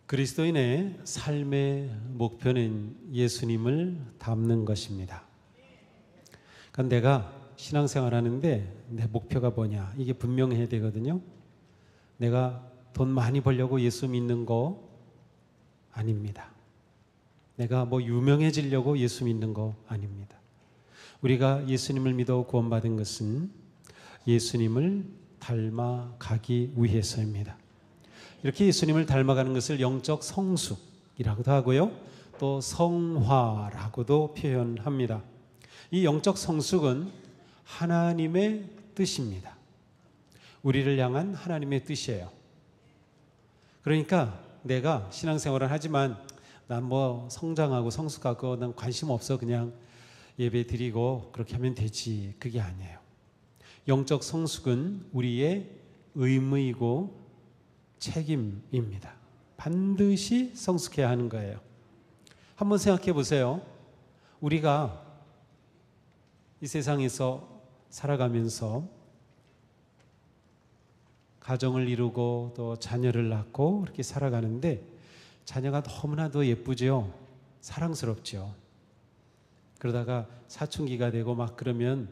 그리스도인의 삶의 목표는 예수님을 닮는 것입니다. 그러니까 내가 신앙생활 하는데 내 목표가 뭐냐, 이게 분명해야 되거든요. 내가 돈 많이 벌려고 예수 믿는 거 아닙니다. 내가 뭐 유명해지려고 예수 믿는 거 아닙니다. 우리가 예수님을 믿어 구원받은 것은 예수님을 닮아가기 위해서입니다. 이렇게 예수님을 닮아가는 것을 영적 성숙이라고도 하고요, 또 성화라고도 표현합니다. 이 영적 성숙은 하나님의 뜻입니다. 우리를 향한 하나님의 뜻이에요. 그러니까 내가 신앙생활을 하지만 난 뭐 성장하고 성숙하고 난 관심 없어, 그냥 예배 드리고 그렇게 하면 되지, 그게 아니에요. 영적 성숙은 우리의 의무이고 책임입니다. 반드시 성숙해야 하는 거예요. 한번 생각해 보세요. 우리가 이 세상에서 살아가면서 가정을 이루고 또 자녀를 낳고 그렇게 살아가는데 자녀가 너무나도 예쁘죠. 사랑스럽죠. 그러다가 사춘기가 되고 막 그러면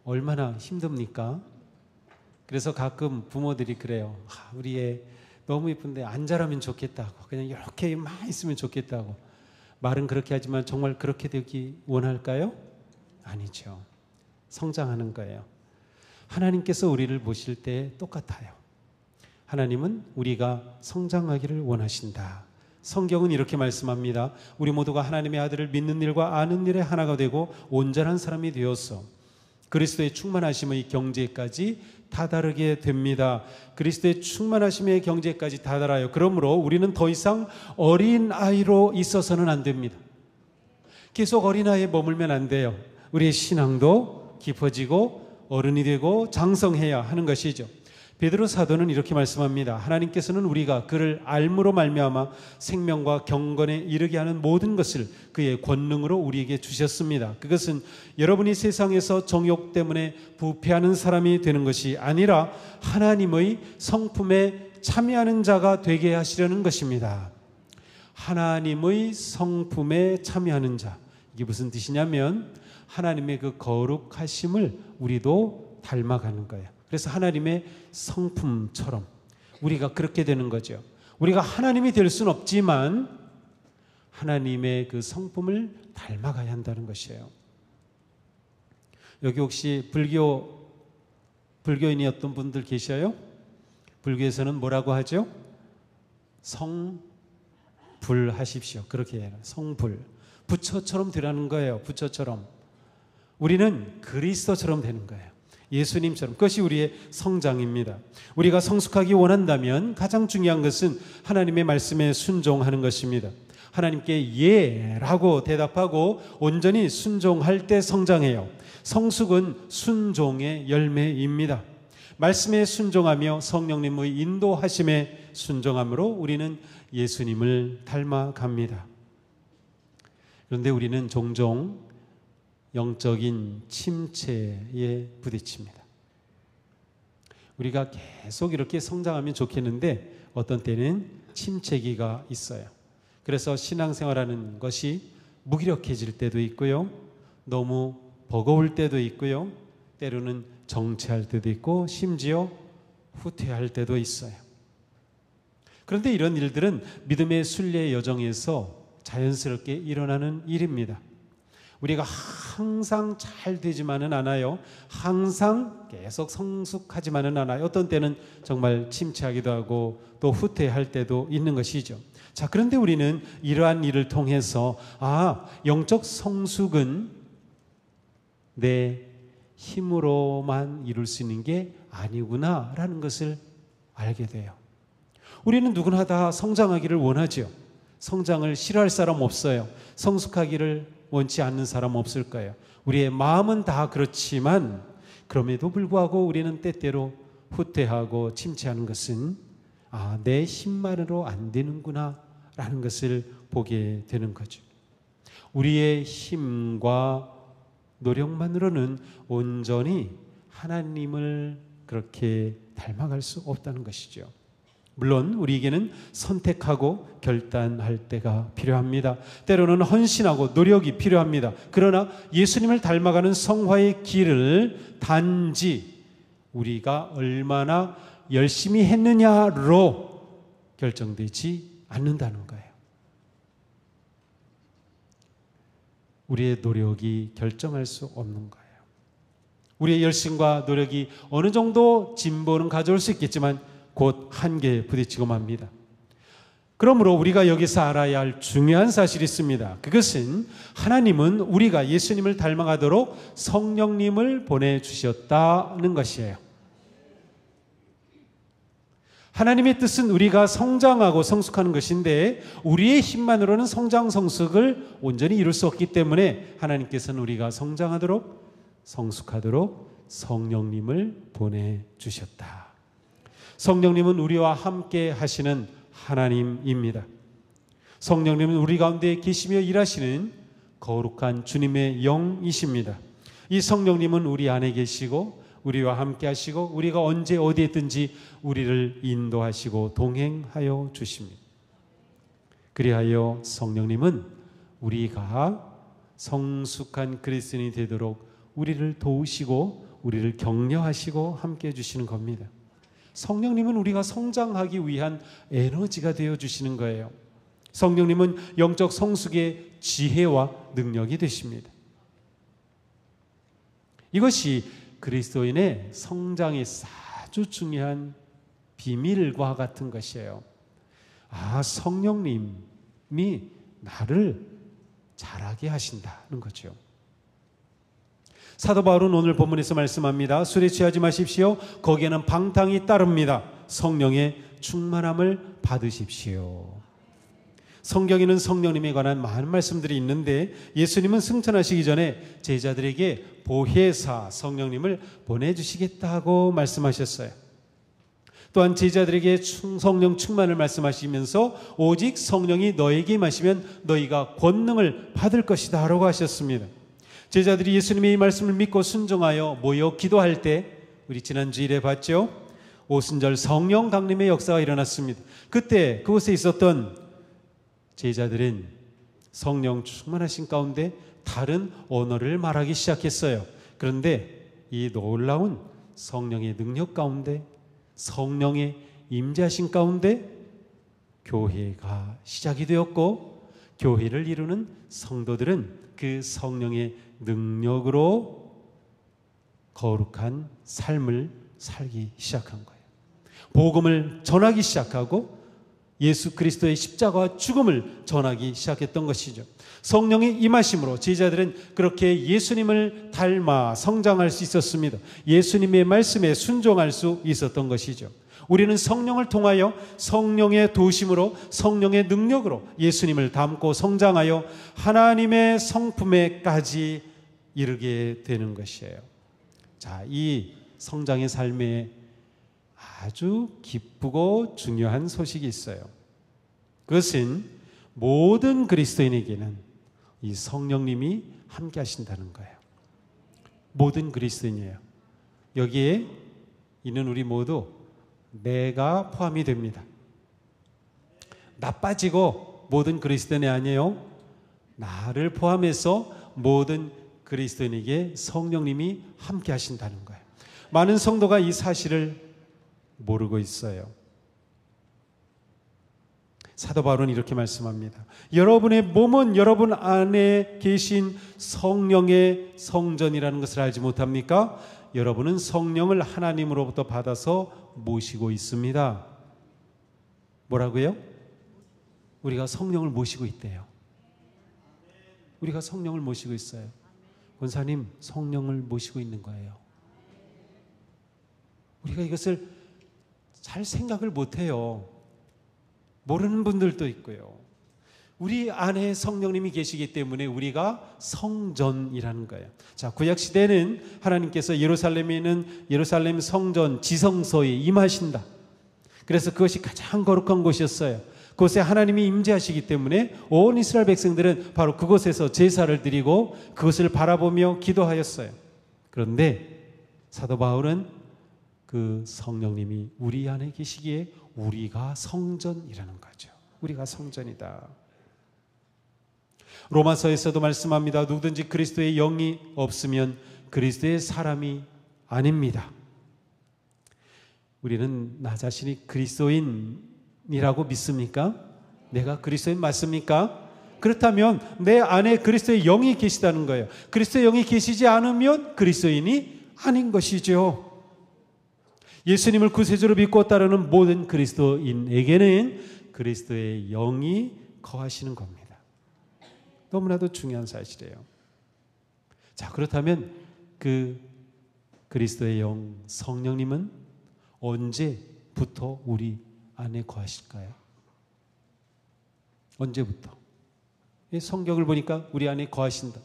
얼마나 힘듭니까? 그래서 가끔 부모들이 그래요. 우리 애 너무 예쁜데 안 자라면 좋겠다고, 그냥 이렇게만 있으면 좋겠다고. 말은 그렇게 하지만 정말 그렇게 되기 원할까요? 아니죠. 성장하는 거예요. 하나님께서 우리를 보실 때 똑같아요. 하나님은 우리가 성장하기를 원하신다. 성경은 이렇게 말씀합니다. 우리 모두가 하나님의 아들을 믿는 일과 아는 일에 하나가 되고 온전한 사람이 되어서 그리스도의 충만하심의 경지까지 다다르게 됩니다. 그리스도의 충만하심의 경지까지 다다라요. 그러므로 우리는 더 이상 어린아이로 있어서는 안 됩니다. 계속 어린아이에 머물면 안 돼요. 우리의 신앙도 깊어지고 어른이 되고 장성해야 하는 것이죠. 베드로 사도는 이렇게 말씀합니다. 하나님께서는 우리가 그를 알므로 말미암아 생명과 경건에 이르게 하는 모든 것을 그의 권능으로 우리에게 주셨습니다. 그것은 여러분이 세상에서 정욕 때문에 부패하는 사람이 되는 것이 아니라 하나님의 성품에 참여하는 자가 되게 하시려는 것입니다. 하나님의 성품에 참여하는 자, 이게 무슨 뜻이냐면 하나님의 그 거룩하심을 우리도 닮아가는 거예요. 그래서 하나님의 성품처럼 우리가 그렇게 되는 거죠. 우리가 하나님이 될 수는 없지만 하나님의 그 성품을 닮아가야 한다는 것이에요. 여기 혹시 불교인이었던 분들 계셔요? 불교에서는 뭐라고 하죠? 성불하십시오. 그렇게 해요. 성불. 부처처럼 되라는 거예요. 부처처럼. 우리는 그리스도처럼 되는 거예요. 예수님처럼. 그것이 우리의 성장입니다. 우리가 성숙하기 원한다면 가장 중요한 것은 하나님의 말씀에 순종하는 것입니다. 하나님께 예라고 대답하고 온전히 순종할 때 성장해요. 성숙은 순종의 열매입니다. 말씀에 순종하며 성령님의 인도하심에 순종함으로 우리는 예수님을 닮아갑니다. 그런데 우리는 종종 영적인 침체에 부딪힙니다. 우리가 계속 이렇게 성장하면 좋겠는데 어떤 때는 침체기가 있어요. 그래서 신앙생활하는 것이 무기력해질 때도 있고요, 너무 버거울 때도 있고요, 때로는 정체할 때도 있고 심지어 후퇴할 때도 있어요. 그런데 이런 일들은 믿음의 순례 여정에서 자연스럽게 일어나는 일입니다. 우리가 항상 잘 되지만은 않아요. 항상 계속 성숙하지만은 않아요. 어떤 때는 정말 침체하기도 하고 또 후퇴할 때도 있는 것이죠. 자, 그런데 우리는 이러한 일을 통해서 영적 성숙은 내 힘으로만 이룰 수 있는 게 아니구나라는 것을 알게 돼요. 우리는 누구나 다 성장하기를 원하죠. 성장을 싫어할 사람 없어요. 성숙하기를 원치 않는 사람 없을 거예요. 우리의 마음은 다 그렇지만 그럼에도 불구하고 우리는 때때로 후퇴하고 침체하는 것은 내 힘만으로 안 되는구나 라는 것을 보게 되는 거죠. 우리의 힘과 노력만으로는 온전히 하나님을 그렇게 닮아갈 수 없다는 것이죠. 물론 우리에게는 선택하고 결단할 때가 필요합니다. 때로는 헌신하고 노력이 필요합니다. 그러나 예수님을 닮아가는 성화의 길을 단지 우리가 얼마나 열심히 했느냐로 결정되지 않는다는 거예요. 우리의 노력이 결정할 수 없는 거예요. 우리의 열심과 노력이 어느 정도 진보는 가져올 수 있겠지만 곧 한계에 부딪히고 맙니다. 그러므로 우리가 여기서 알아야 할 중요한 사실이 있습니다. 그것은 하나님은 우리가 예수님을 닮아가도록 성령님을 보내주셨다는 것이에요. 하나님의 뜻은 우리가 성장하고 성숙하는 것인데 우리의 힘만으로는 성장 성숙을 온전히 이룰 수 없기 때문에 하나님께서는 우리가 성장하도록 성숙하도록 성령님을 보내주셨다. 성령님은 우리와 함께 하시는 하나님입니다. 성령님은 우리 가운데 계시며 일하시는 거룩한 주님의 영이십니다. 이 성령님은 우리 안에 계시고 우리와 함께 하시고 우리가 언제 어디에 있든지 우리를 인도하시고 동행하여 주십니다. 그리하여 성령님은 우리가 성숙한 그리스도인이 되도록 우리를 도우시고 우리를 격려하시고 함께 해주시는 겁니다. 성령님은 우리가 성장하기 위한 에너지가 되어주시는 거예요. 성령님은 영적 성숙의 지혜와 능력이 되십니다. 이것이 그리스도인의 성장에 아주 중요한 비밀과 같은 것이에요. 아, 성령님이 나를 자라게 하신다는 거죠. 사도 바울은 오늘 본문에서 말씀합니다. 술에 취하지 마십시오. 거기에는 방탕이 따릅니다. 성령의 충만함을 받으십시오. 성경에는 성령님에 관한 많은 말씀들이 있는데 예수님은 승천하시기 전에 제자들에게 보혜사 성령님을 보내주시겠다고 말씀하셨어요. 또한 제자들에게 성령 충만을 말씀하시면서 오직 성령이 너에게 임하시면 너희가 권능을 받을 것이다 라고 하셨습니다. 제자들이 예수님의 이 말씀을 믿고 순종하여 모여 기도할 때 우리 지난 주일에 봤죠. 오순절 성령 강림의 역사가 일어났습니다. 그때 그곳에 있었던 제자들은 성령 충만하신 가운데 다른 언어를 말하기 시작했어요. 그런데 이 놀라운 성령의 능력 가운데 성령의 임재하신 가운데 교회가 시작이 되었고 교회를 이루는 성도들은 그 성령의 능력으로 거룩한 삶을 살기 시작한 거예요. 복음을 전하기 시작하고 예수 그리스도의 십자가와 죽음을 전하기 시작했던 것이죠. 성령의 임하심으로 제자들은 그렇게 예수님을 닮아 성장할 수 있었습니다. 예수님의 말씀에 순종할 수 있었던 것이죠. 우리는 성령을 통하여 성령의 도우심으로 성령의 능력으로 예수님을 닮고 성장하여 하나님의 성품에까지 이르게 되는 것이에요. 자, 이 성장의 삶에 아주 기쁘고 중요한 소식이 있어요. 그것은 모든 그리스도인에게는 이 성령님이 함께 하신다는 거예요. 모든 그리스도인이에요. 여기에 있는 우리 모두 내가 포함이 됩니다. 나 빠지고 모든 그리스도인이 아니에요. 나를 포함해서 모든 그리스도인에게 성령님이 함께 하신다는 거예요. 많은 성도가 이 사실을 모르고 있어요. 사도 바울은 이렇게 말씀합니다. 여러분의 몸은 여러분 안에 계신 성령의 성전이라는 것을 알지 못합니까? 여러분은 성령을 하나님으로부터 받아서 모시고 있습니다. 뭐라고요? 우리가 성령을 모시고 있대요. 우리가 성령을 모시고 있어요. 권사님, 성령을 모시고 있는 거예요. 우리가 이것을 잘 생각을 못해요. 모르는 분들도 있고요. 우리 안에 성령님이 계시기 때문에 우리가 성전이라는 거예요. 자, 구약시대는 하나님께서 예루살렘에 있는 예루살렘 성전 지성소에 임하신다. 그래서 그것이 가장 거룩한 곳이었어요. 그곳에 하나님이 임재하시기 때문에 온 이스라엘 백성들은 바로 그곳에서 제사를 드리고 그것을 바라보며 기도하였어요. 그런데 사도 바울은 그 성령님이 우리 안에 계시기에 우리가 성전이라는 거죠. 우리가 성전이다. 로마서에서도 말씀합니다. 누구든지 그리스도의 영이 없으면 그리스도의 사람이 아닙니다. 우리는 나 자신이 그리스도인이라고 믿습니까? 내가 그리스도인 맞습니까? 그렇다면 내 안에 그리스도의 영이 계시다는 거예요. 그리스도의 영이 계시지 않으면 그리스도인이 아닌 것이죠. 예수님을 구세주로 믿고 따르는 모든 그리스도인에게는 그리스도의 영이 거하시는 겁니다. 너무나도 중요한 사실이에요. 자, 그렇다면 그 그리스도의 영 성령님은 언제부터 우리 안에 거하실까요? 언제부터? 성경을 보니까 우리 안에 거하신다.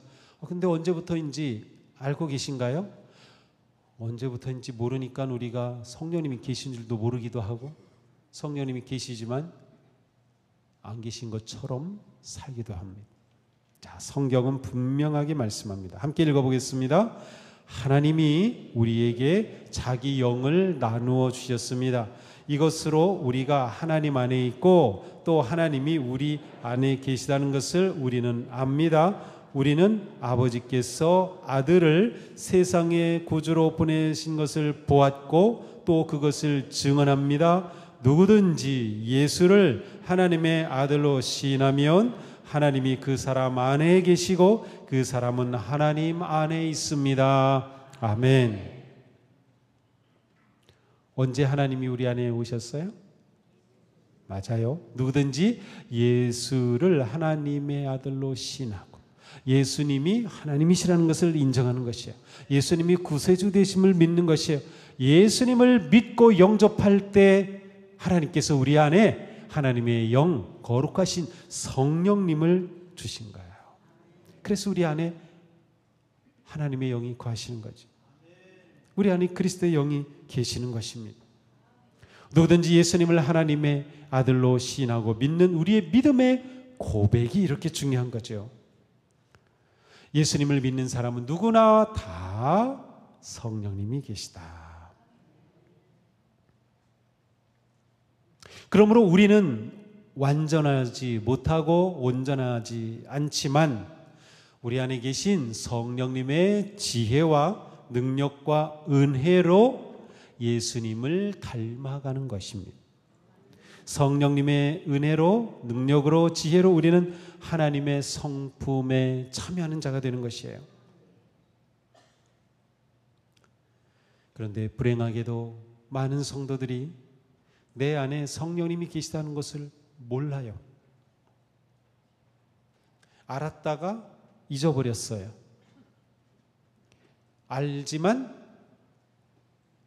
근데 언제부터인지 알고 계신가요? 언제부터인지 모르니까 우리가 성령님이 계신 줄도 모르기도 하고 성령님이 계시지만 안 계신 것처럼 살기도 합니다. 자, 성경은 분명하게 말씀합니다. 함께 읽어보겠습니다. 하나님이 우리에게 자기 영을 나누어 주셨습니다. 이것으로 우리가 하나님 안에 있고 또 하나님이 우리 안에 계시다는 것을 우리는 압니다. 우리는 아버지께서 아들을 세상의 구주로 보내신 것을 보았고 또 그것을 증언합니다. 누구든지 예수를 하나님의 아들로 시인하면 하나님이 그 사람 안에 계시고 그 사람은 하나님 안에 있습니다. 아멘. 언제 하나님이 우리 안에 오셨어요? 맞아요. 누구든지 예수를 하나님의 아들로 시인하고 예수님이 하나님이시라는 것을 인정하는 것이에요. 예수님이 구세주 되심을 믿는 것이에요. 예수님을 믿고 영접할 때 하나님께서 우리 안에 하나님의 영, 거룩하신 성령님을 주신 거예요. 그래서 우리 안에 하나님의 영이 거하시는 거죠. 우리 안에 그리스도의 영이 계시는 것입니다. 누구든지 예수님을 하나님의 아들로 시인하고 믿는 우리의 믿음의 고백이 이렇게 중요한 거죠. 예수님을 믿는 사람은 누구나 다 성령님이 계시다. 그러므로 우리는 완전하지 못하고 온전하지 않지만 우리 안에 계신 성령님의 지혜와 능력과 은혜로 예수님을 닮아가는 것입니다. 성령님의 은혜로, 능력으로, 지혜로 우리는 하나님의 성품에 참여하는 자가 되는 것이에요. 그런데 불행하게도 많은 성도들이 내 안에 성령님이 계시다는 것을 몰라요. 알았다가 잊어버렸어요. 알지만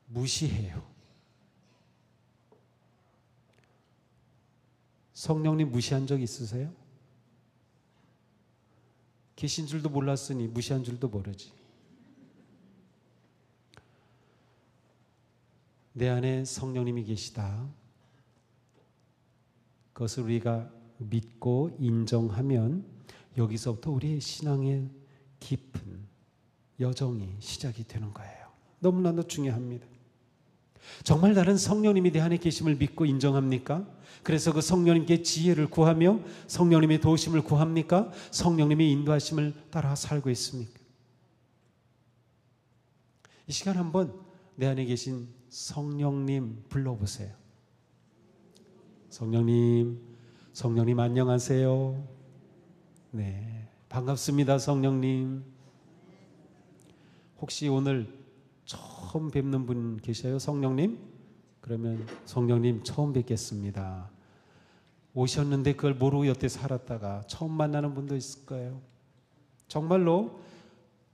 무시해요. 성령님 무시한 적 있으세요? 계신 줄도 몰랐으니 무시한 줄도 모르지. 내 안에 성령님이 계시다. 그것을 우리가 믿고 인정하면 여기서부터 우리의 신앙의 깊은 여정이 시작이 되는 거예요. 너무나도 중요합니다. 정말 나는 성령님이 내 안에 계심을 믿고 인정합니까? 그래서 그 성령님께 지혜를 구하며 성령님의 도우심을 구합니까? 성령님의 인도하심을 따라 살고 있습니까? 이 시간 한번 내 안에 계신 성령님 불러보세요. 성령님, 성령님 안녕하세요. 네, 반갑습니다, 성령님. 혹시 오늘 처음 뵙는 분 계셔요, 성령님? 그러면 성령님 처음 뵙겠습니다. 오셨는데 그걸 모르고 여태 살았다가 처음 만나는 분도 있을 거예요. 정말로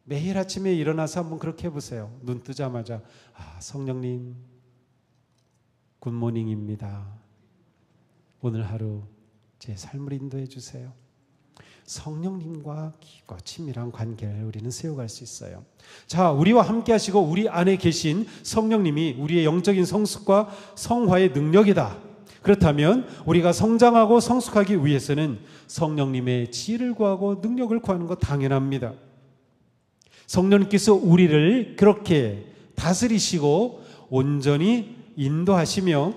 매일 아침에 일어나서 한번 그렇게 해보세요. 눈 뜨자마자 성령님 굿모닝입니다. 오늘 하루 제 삶을 인도해 주세요. 성령님과 깊고 친밀한 관계를 우리는 세워갈 수 있어요. 자, 우리와 함께 하시고 우리 안에 계신 성령님이 우리의 영적인 성숙과 성화의 능력이다. 그렇다면 우리가 성장하고 성숙하기 위해서는 성령님의 지혜를 구하고 능력을 구하는 것 당연합니다. 성령님께서 우리를 그렇게 다스리시고 온전히 인도하시며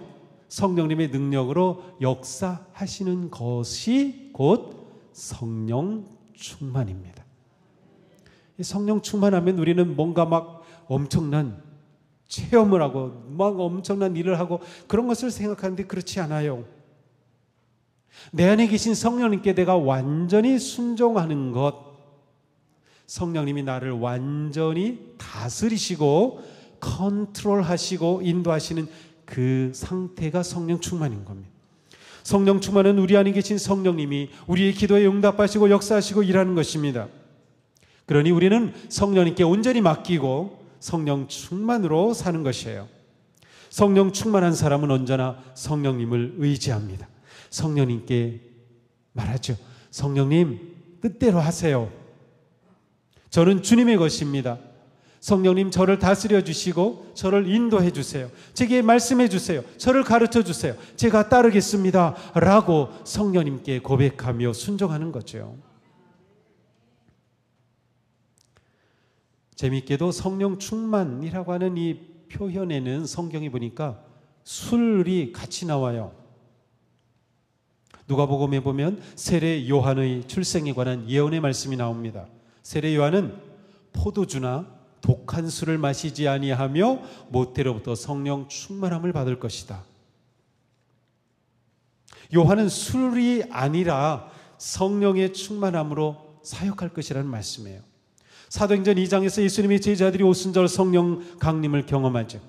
성령님의 능력으로 역사하시는 것이 곧 성령 충만입니다. 이 성령 충만하면 우리는 뭔가 막 엄청난 체험을 하고 막 엄청난 일을 하고 그런 것을 생각하는데 그렇지 않아요. 내 안에 계신 성령님께 내가 완전히 순종하는 것, 성령님이 나를 완전히 다스리시고 컨트롤하시고 인도하시는 그 상태가 성령 충만인 겁니다. 성령 충만은 우리 안에 계신 성령님이 우리의 기도에 응답하시고 역사하시고 일하는 것입니다. 그러니 우리는 성령님께 온전히 맡기고 성령 충만으로 사는 것이에요. 성령 충만한 사람은 언제나 성령님을 의지합니다. 성령님께 말하죠. 성령님 뜻대로 하세요. 저는 주님의 것입니다. 성령님 저를 다스려 주시고 저를 인도해 주세요. 제게 말씀해 주세요. 저를 가르쳐 주세요. 제가 따르겠습니다. 라고 성령님께 고백하며 순종하는 거죠. 재미있게도 성령 충만이라고 하는 이 표현에는 성경이 보니까 술이 같이 나와요. 누가복음에 보면 세례 요한의 출생에 관한 예언의 말씀이 나옵니다. 세례 요한은 포도주나 독한 술을 마시지 아니하며 모태로부터 성령 충만함을 받을 것이다. 요한은 술이 아니라 성령의 충만함으로 사역할 것이라는 말씀이에요. 사도행전 2장에서 예수님의 제자들이 오순절 성령 강림을 경험하죠.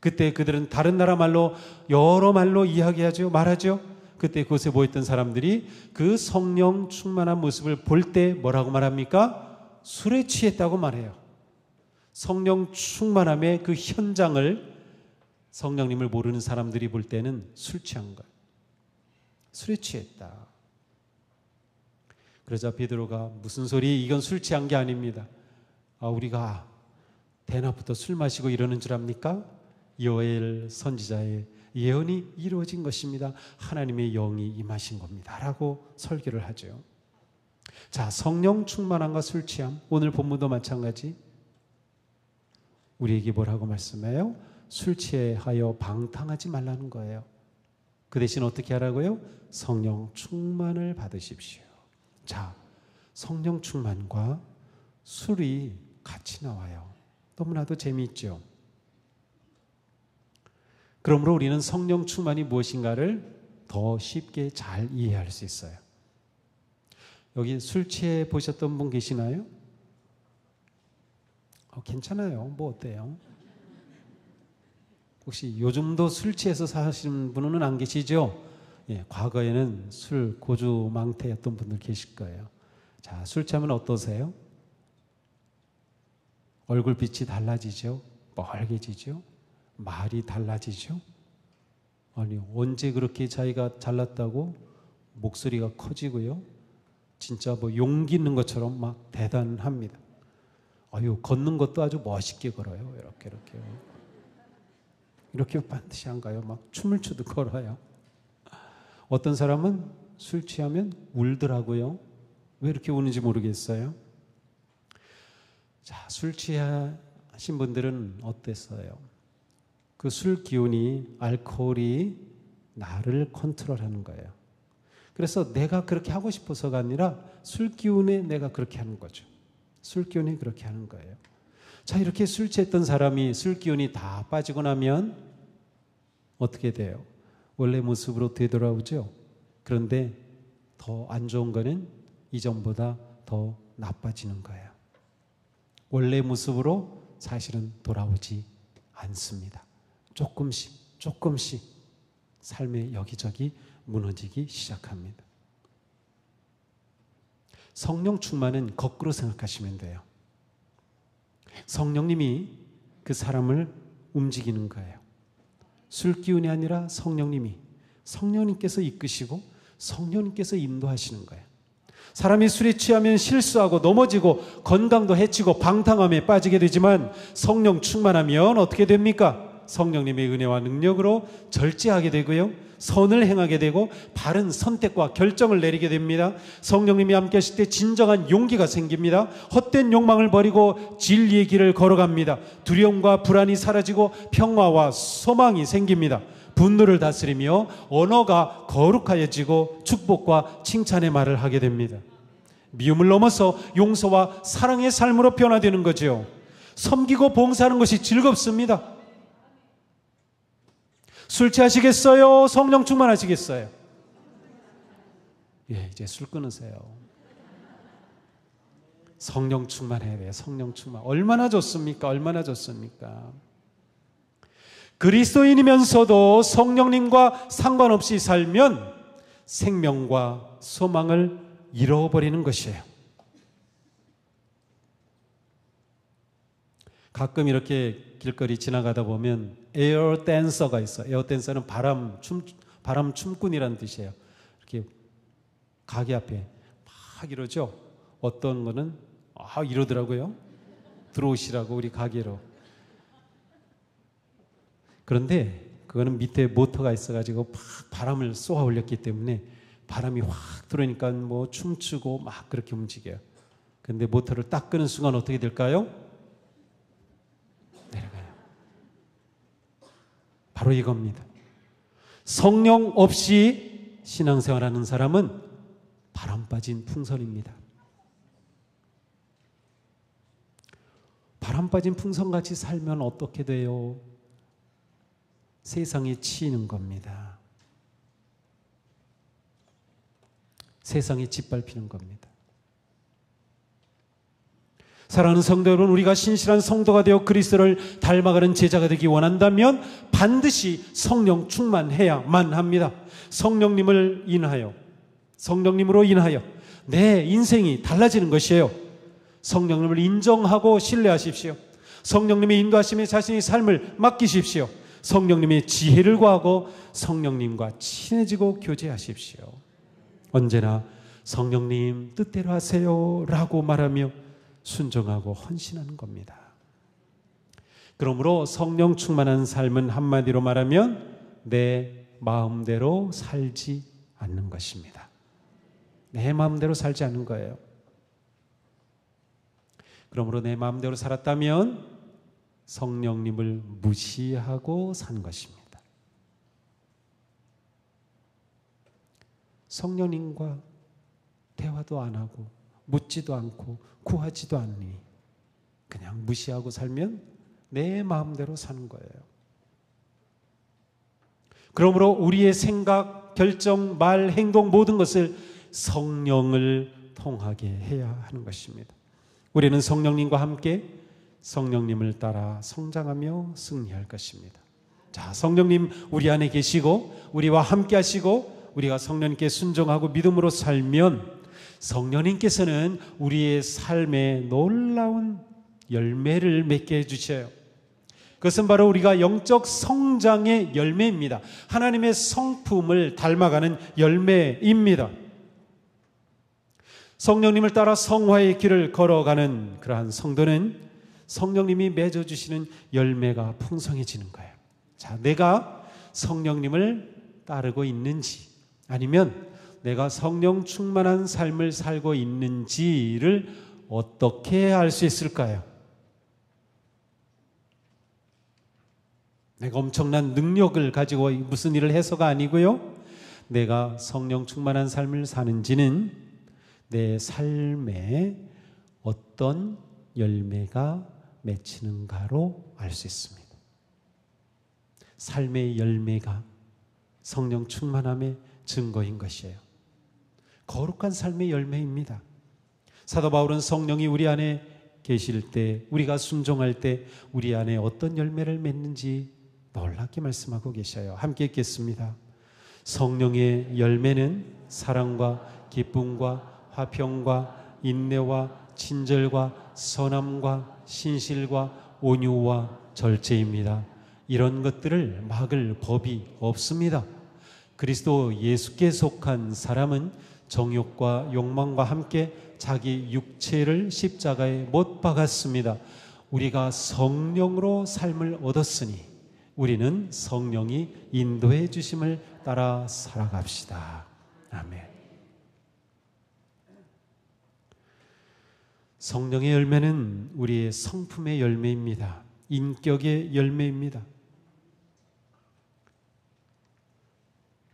그때 그들은 다른 나라 말로 여러 말로 이야기하죠. 말하죠. 그때 그곳에 모였던 사람들이 그 성령 충만한 모습을 볼 때 뭐라고 말합니까? 술에 취했다고 말해요. 성령 충만함의 그 현장을 성령님을 모르는 사람들이 볼 때는 술 취한 거예요. 술에 취했다. 그러자 베드로가 무슨 소리? 이건 술 취한 게 아닙니다. 우리가 대낮부터 술 마시고 이러는 줄 압니까? 요엘 선지자의 예언이 이루어진 것입니다. 하나님의 영이 임하신 겁니다. 라고 설교를 하죠. 자, 성령 충만함과 술 취함, 오늘 본문도 마찬가지. 우리에게 뭐라고 말씀해요? 술 취하여 방탕하지 말라는 거예요. 그 대신 어떻게 하라고요? 성령 충만을 받으십시오. 자, 성령 충만과 술이 같이 나와요. 너무나도 재미있죠. 그러므로 우리는 성령 충만이 무엇인가를 더 쉽게 잘 이해할 수 있어요. 여기 술 취해 보셨던 분 계시나요? 괜찮아요. 뭐 어때요? 혹시 요즘도 술 취해서 사시는 분은 안 계시죠? 예, 과거에는 술 고주 망태였던 분들 계실 거예요. 자, 술 취하면 어떠세요? 얼굴빛이 달라지죠? 빨개지죠? 말이 달라지죠? 아니, 언제 그렇게 자기가 잘났다고 목소리가 커지고요? 진짜 뭐 용기 있는 것처럼 막 대단합니다. 걷는 것도 아주 멋있게 걸어요. 이렇게 반드시 안 가요. 막 춤을 추듯 걸어요. 어떤 사람은 술 취하면 울더라고요. 왜 이렇게 우는지 모르겠어요. 자, 술 취하신 분들은 어땠어요? 그 술 기운이, 알코올이 나를 컨트롤하는 거예요. 그래서 내가 그렇게 하고 싶어서가 아니라 술 기운에 내가 그렇게 하는 거죠. 술 기운이 그렇게 하는 거예요. 자, 이렇게 술 취했던 사람이 술 기운이 다 빠지고 나면 어떻게 돼요? 원래 모습으로 되돌아오죠. 그런데 더 안 좋은 거는 이전보다 더 나빠지는 거예요. 원래 모습으로 사실은 돌아오지 않습니다. 조금씩 삶의 여기저기 무너지기 시작합니다. 성령 충만은 거꾸로 생각하시면 돼요. 성령님이 그 사람을 움직이는 거예요. 술 기운이 아니라 성령님께서 이끄시고 성령님께서 인도하시는 거예요. 사람이 술에 취하면 실수하고 넘어지고 건강도 해치고 방탕함에 빠지게 되지만 성령 충만하면 어떻게 됩니까? 성령님의 은혜와 능력으로 절제하게 되고요. 선을 행하게 되고 바른 선택과 결정을 내리게 됩니다. 성령님이 함께 하실 때 진정한 용기가 생깁니다. 헛된 욕망을 버리고 진리의 길을 걸어갑니다. 두려움과 불안이 사라지고 평화와 소망이 생깁니다. 분노를 다스리며 언어가 거룩하여지고 축복과 칭찬의 말을 하게 됩니다. 미움을 넘어서 용서와 사랑의 삶으로 변화되는 거죠. 섬기고 봉사하는 것이 즐겁습니다. 술 취하시겠어요? 성령 충만하시겠어요? 예, 이제 술 끊으세요. 성령 충만해야 돼요. 성령 충만. 얼마나 좋습니까? 얼마나 좋습니까? 그리스도인이면서도 성령님과 상관없이 살면 생명과 소망을 잃어버리는 것이에요. 가끔 이렇게 길거리 지나가다 보면 에어 댄서가 있어요. 에어 댄서는 바람 춤꾼이라는 뜻이에요. 이렇게 가게 앞에 막 이러죠. 어떤 거는 이러더라고요. 들어오시라고 우리 가게로. 그런데 그거는 밑에 모터가 있어가지고 막 바람을 쏘아 올렸기 때문에 바람이 확 들어오니까 뭐 춤추고 막 그렇게 움직여요. 그런데 모터를 딱 끄는 순간 어떻게 될까요? 내려가요. 바로 이겁니다. 성령 없이 신앙생활하는 사람은 바람 빠진 풍선입니다. 바람 빠진 풍선같이 살면 어떻게 돼요? 세상에 치이는 겁니다. 세상에 짓밟히는 겁니다. 사랑하는 성도 여러분, 우리가 신실한 성도가 되어 그리스도를 닮아가는 제자가 되기 원한다면 반드시 성령 충만해야만 합니다. 성령님을 인하여, 성령님으로 인하여 내 인생이 달라지는 것이에요. 성령님을 인정하고 신뢰하십시오. 성령님의 인도하심에 자신의 삶을 맡기십시오. 성령님의 지혜를 구하고 성령님과 친해지고 교제하십시오. 언제나 성령님 뜻대로 하세요 라고 말하며 순종하고 헌신하는 겁니다. 그러므로 성령 충만한 삶은 한마디로 말하면 내 마음대로 살지 않는 것입니다. 내 마음대로 살지 않는 거예요. 그러므로 내 마음대로 살았다면 성령님을 무시하고 산 것입니다. 성령님과 대화도 안 하고 묻지도 않고 구하지도 않니 그냥 무시하고 살면 내 마음대로 사는 거예요. 그러므로 우리의 생각, 결정, 말, 행동 모든 것을 성령을 통하게 해야 하는 것입니다. 우리는 성령님과 함께 성령님을 따라 성장하며 승리할 것입니다. 자, 성령님 우리 안에 계시고 우리와 함께 하시고 우리가 성령님께 순종하고 믿음으로 살면 성령님께서는 우리의 삶에 놀라운 열매를 맺게 해주셔요. 그것은 바로 우리가 영적 성장의 열매입니다. 하나님의 성품을 닮아가는 열매입니다. 성령님을 따라 성화의 길을 걸어가는 그러한 성도는 성령님이 맺어주시는 열매가 풍성해지는 거예요. 자, 내가 성령님을 따르고 있는지 아니면 내가 성령 충만한 삶을 살고 있는지를 어떻게 알 수 있을까요? 내가 엄청난 능력을 가지고 무슨 일을 해서가 아니고요. 내가 성령 충만한 삶을 사는지는 내 삶에 어떤 열매가 맺히는가로 알 수 있습니다. 삶의 열매가 성령 충만함의 증거인 것이에요. 거룩한 삶의 열매입니다. 사도 바울은 성령이 우리 안에 계실 때, 우리가 순종할 때 우리 안에 어떤 열매를 맺는지 놀랍게 말씀하고 계셔요. 함께 읽겠습니다. 성령의 열매는 사랑과 기쁨과 화평과 인내와 친절과 선함과 신실과 온유와 절제입니다. 이런 것들을 막을 법이 없습니다. 그리스도 예수께 속한 사람은 정욕과 욕망과 함께 자기 육체를 십자가에 못 박았습니다. 우리가 성령으로 삶을 얻었으니 우리는 성령이 인도해 주심을 따라 살아갑시다. 아멘. 성령의 열매는 우리의 성품의 열매입니다. 인격의 열매입니다.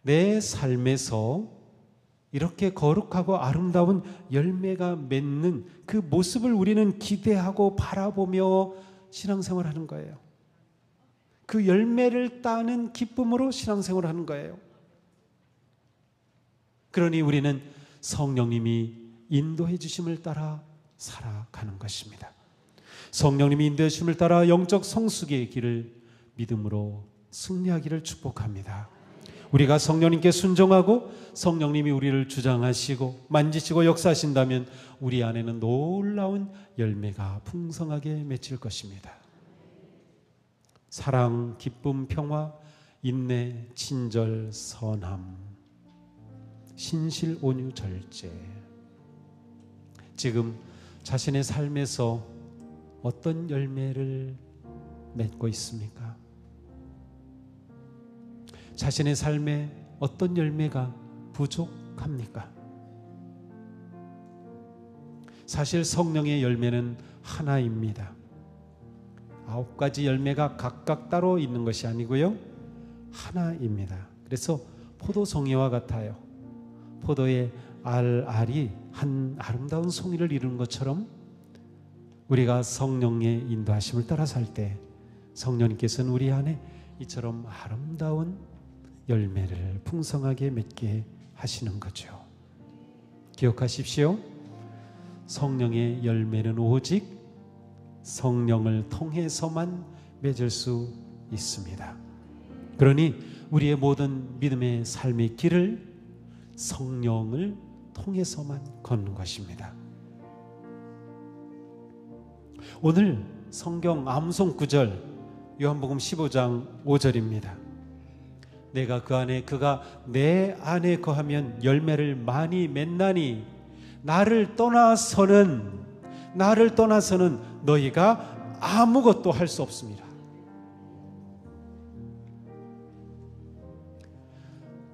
내 삶에서 이렇게 거룩하고 아름다운 열매가 맺는 그 모습을 우리는 기대하고 바라보며 신앙생활하는 거예요. 그 열매를 따는 기쁨으로 신앙생활하는 거예요. 그러니 우리는 성령님이 인도해 주심을 따라 살아가는 것입니다. 성령님이 인도해 주심을 따라 영적 성숙의 길을 믿음으로 승리하기를 축복합니다. 우리가 성령님께 순종하고 성령님이 우리를 주장하시고 만지시고 역사하신다면 우리 안에는 놀라운 열매가 풍성하게 맺힐 것입니다. 사랑, 기쁨, 평화, 인내, 친절, 선함, 신실, 온유, 절제. 지금 자신의 삶에서 어떤 열매를 맺고 있습니까? 자신의 삶에 어떤 열매가 부족합니까? 사실 성령의 열매는 하나입니다. 9가지 열매가 각각 따로 있는 것이 아니고요, 하나입니다. 그래서 포도송이와 같아요. 포도의 알이 한 아름다운 송이를 이루는 것처럼 우리가 성령의 인도하심을 따라 살 때 성령님께서는 우리 안에 이처럼 아름다운 열매를 풍성하게 맺게 하시는 거죠. 기억하십시오. 성령의 열매는 오직 성령을 통해서만 맺을 수 있습니다. 그러니 우리의 모든 믿음의 삶의 길을 성령을 통해서만 걷는 것입니다. 오늘 성경 암송 구절 요한복음 15장 5절입니다. 내가 그 안에 그가 내 안에 거하면 열매를 많이 맺나니 나를 떠나서는 너희가 아무것도 할 수 없습니다.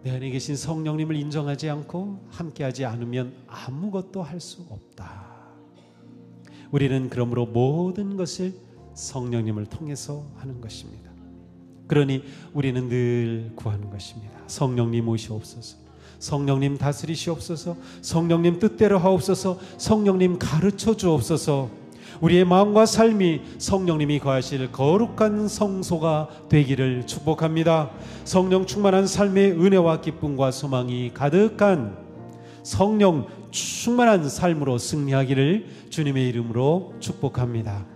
내 안에 계신 성령님을 인정하지 않고 함께하지 않으면 아무것도 할 수 없다. 우리는 그러므로 모든 것을 성령님을 통해서 하는 것입니다. 그러니 우리는 늘 구하는 것입니다. 성령님 오시옵소서. 성령님 다스리시옵소서. 성령님 뜻대로 하옵소서. 성령님 가르쳐 주옵소서. 우리의 마음과 삶이 성령님이 거하실 거룩한 성소가 되기를 축복합니다. 성령 충만한 삶의 은혜와 기쁨과 소망이 가득한 성령 충만한 삶으로 승리하기를 주님의 이름으로 축복합니다.